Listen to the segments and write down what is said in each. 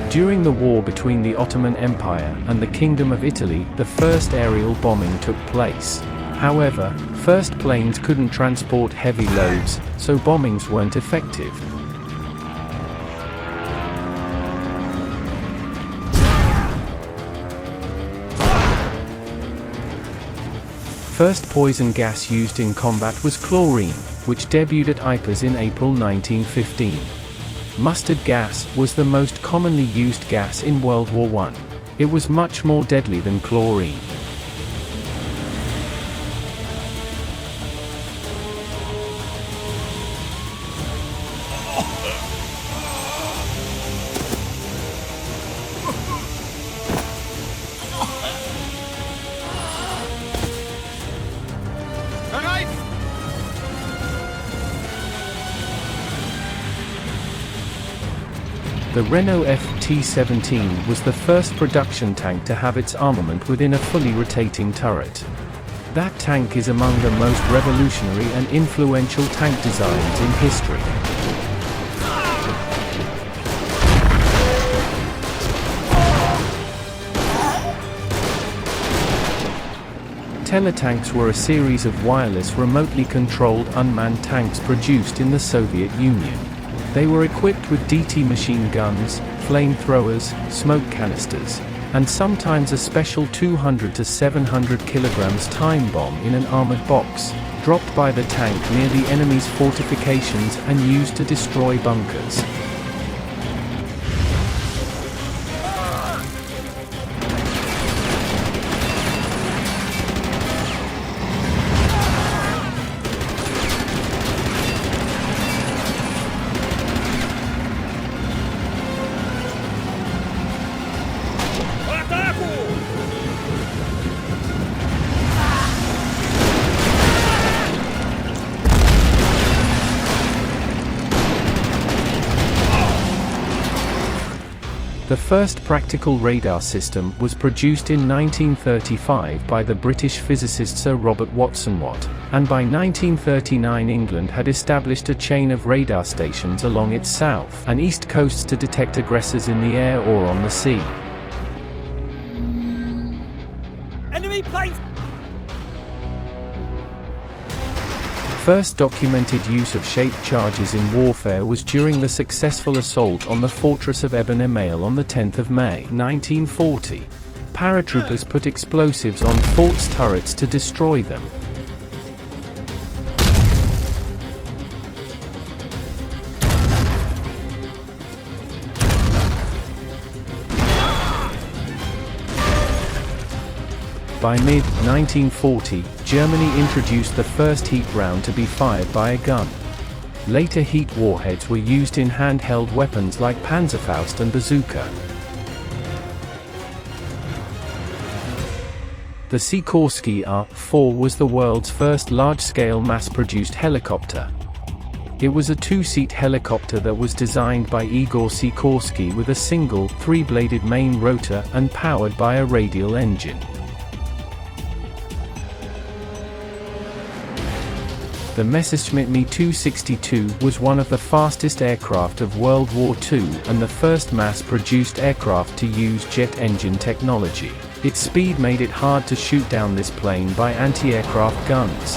During the war between the Ottoman Empire and the Kingdom of Italy, the first aerial bombing took place. However, first planes couldn't transport heavy loads, so bombings weren't effective. First poison gas used in combat was chlorine, which debuted at Ypres in April 1915. Mustard gas was the most commonly used gas in World War I. It was much more deadly than chlorine. The Renault FT-17 was the first production tank to have its armament within a fully rotating turret. That tank is among the most revolutionary and influential tank designs in history. Teletanks were a series of wireless remotely controlled unmanned tanks produced in the Soviet Union. They were equipped with DT machine guns, flamethrowers, smoke canisters, and sometimes a special 200 to 700 kilograms time bomb in an armored box, dropped by the tank near the enemy's fortifications and used to destroy bunkers. The first practical radar system was produced in 1935 by the British physicist Sir Robert Watson-Watt, and by 1939 England had established a chain of radar stations along its south and east coasts to detect aggressors in the air or on the sea. Enemy planes! First documented use of shaped charges in warfare was during the successful assault on the fortress of Eben-Emael on the 10th of May, 1940. Paratroopers put explosives on fort's turrets to destroy them. By mid-1940, Germany introduced the first heat round to be fired by a gun. Later heat warheads were used in handheld weapons like Panzerfaust and bazooka. The Sikorsky R-4 was the world's first large-scale mass-produced helicopter. It was a two-seat helicopter that was designed by Igor Sikorsky with a single, three-bladed main rotor and powered by a radial engine. The Messerschmitt Me-262 was one of the fastest aircraft of World War II and the first mass-produced aircraft to use jet engine technology. Its speed made it hard to shoot down this plane by anti-aircraft guns.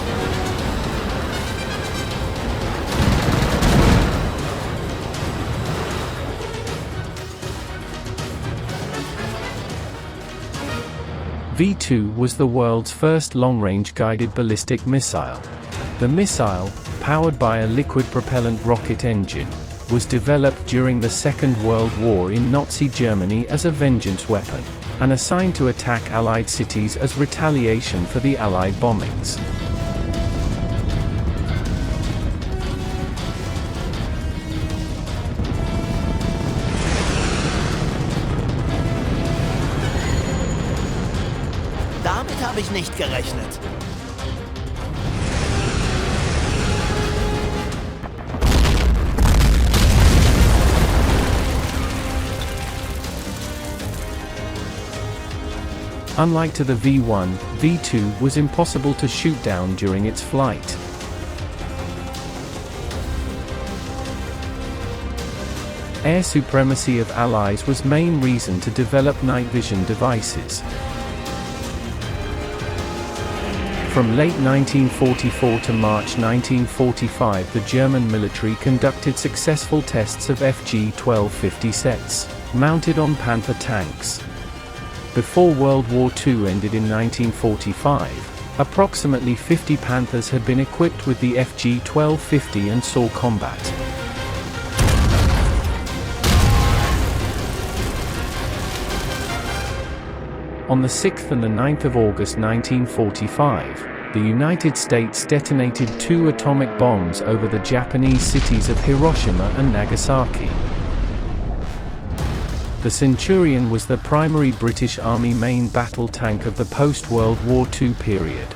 V-2 was the world's first long-range guided ballistic missile. The missile, powered by a liquid propellant rocket engine, was developed during the Second World War in Nazi Germany as a vengeance weapon, and assigned to attack Allied cities as retaliation for the Allied bombings. Damit habe ich nicht gerechnet. Unlike to the V-1, V-2 was impossible to shoot down during its flight. air supremacy of Allies was main reason to develop night vision devices. From late 1944 to March 1945, the German military conducted successful tests of FG-1250 sets, mounted on Panther tanks. Before World War II ended in 1945, approximately 50 Panthers had been equipped with the FG-1250 and saw combat. On the 6th and the 9th of August 1945, the United States detonated 2 atomic bombs over the Japanese cities of Hiroshima and Nagasaki. The Centurion was the primary British Army main battle tank of the post-World War II period.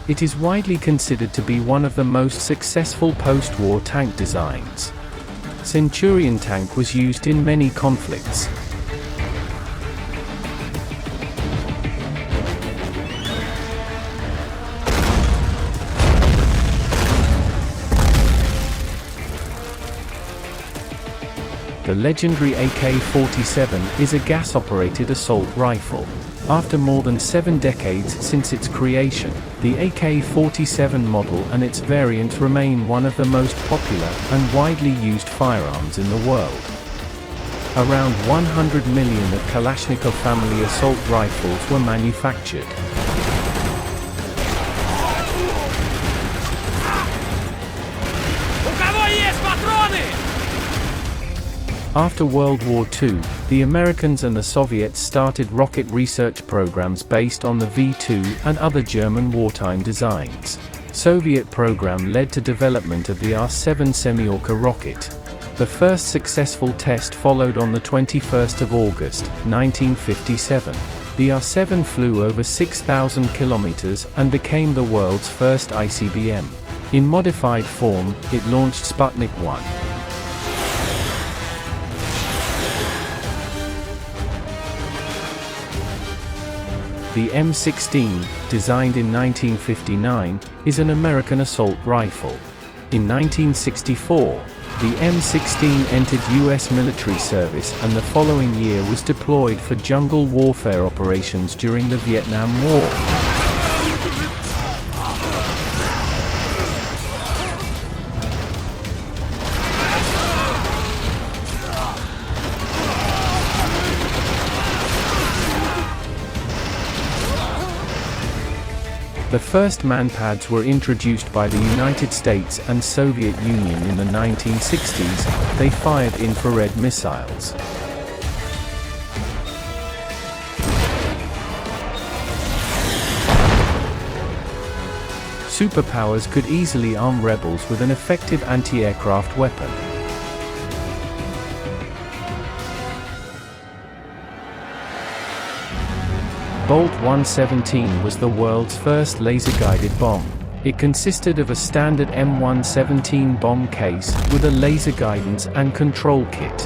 It is widely considered to be one of the most successful post-war tank designs. Centurion tank was used in many conflicts. The legendary AK-47 is a gas-operated assault rifle. After more than 7 decades since its creation, the AK-47 model and its variants remain one of the most popular and widely used firearms in the world. Around 100 million of Kalashnikov family assault rifles were manufactured. After World War II, the Americans and the Soviets started rocket research programs based on the V-2 and other German wartime designs. Soviet program led to development of the R-7 Semyorka rocket. The first successful test followed on the 21st of August, 1957. The R-7 flew over 6,000 kilometers and became the world's first ICBM. In modified form, it launched Sputnik 1. The M16, designed in 1959, is an American assault rifle. In 1964, the M16 entered U.S. military service and the following year was deployed for jungle warfare operations during the Vietnam War. The first MANPADs were introduced by the United States and Soviet Union in the 1960s. They fired infrared missiles. Superpowers could easily arm rebels with an effective anti-aircraft weapon. Bolt 117 was the world's first laser-guided bomb. It consisted of a standard M117 bomb case with a laser guidance and control kit.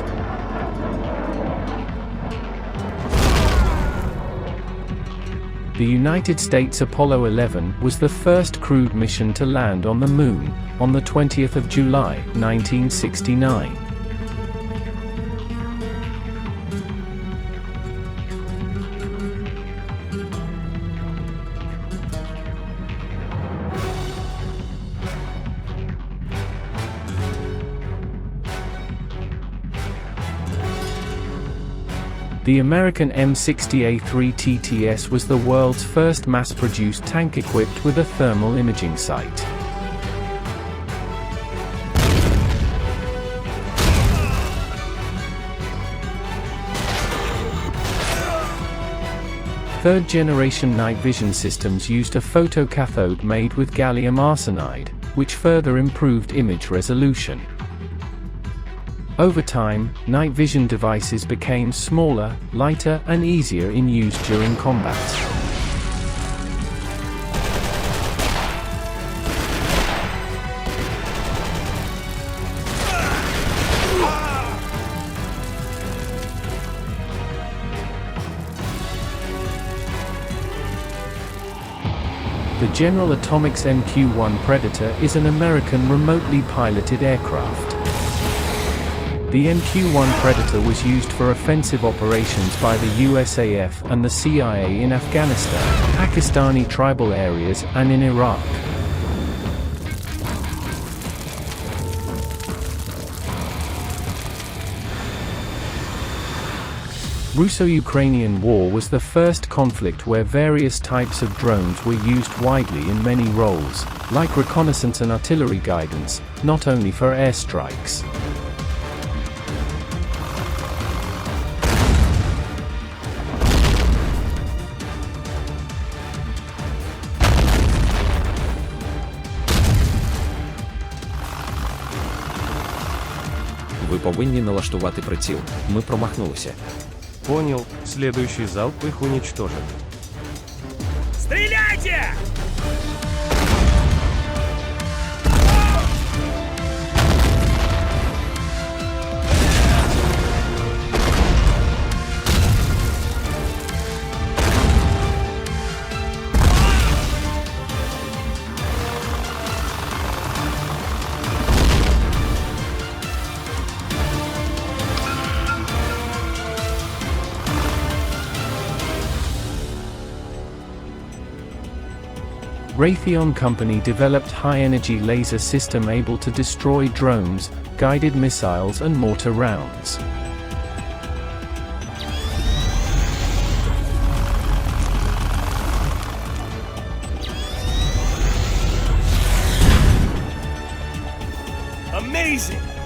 The United States Apollo 11 was the first crewed mission to land on the Moon, on the 20th of July, 1969. The American M60A3 TTS was the world's first mass-produced tank equipped with a thermal imaging sight. Third-generation night vision systems used a photocathode made with gallium arsenide, which further improved image resolution. Over time, night vision devices became smaller, lighter, and easier in use during combat. The General Atomics MQ-1 Predator is an American remotely piloted aircraft. The MQ-1 Predator was used for offensive operations by the USAF and the CIA in Afghanistan, Pakistani tribal areas, and in Iraq. Russo-Ukrainian War was the first conflict where various types of drones were used widely in many roles, like reconnaissance and artillery guidance, not only for airstrikes. Ви повинні налаштувати приціл. Ми промахнулися. Понял. Следующий залп их уничтожит. Стреляйте! Raytheon Company developed high-energy laser system able to destroy drones, guided missiles and mortar rounds. Amazing!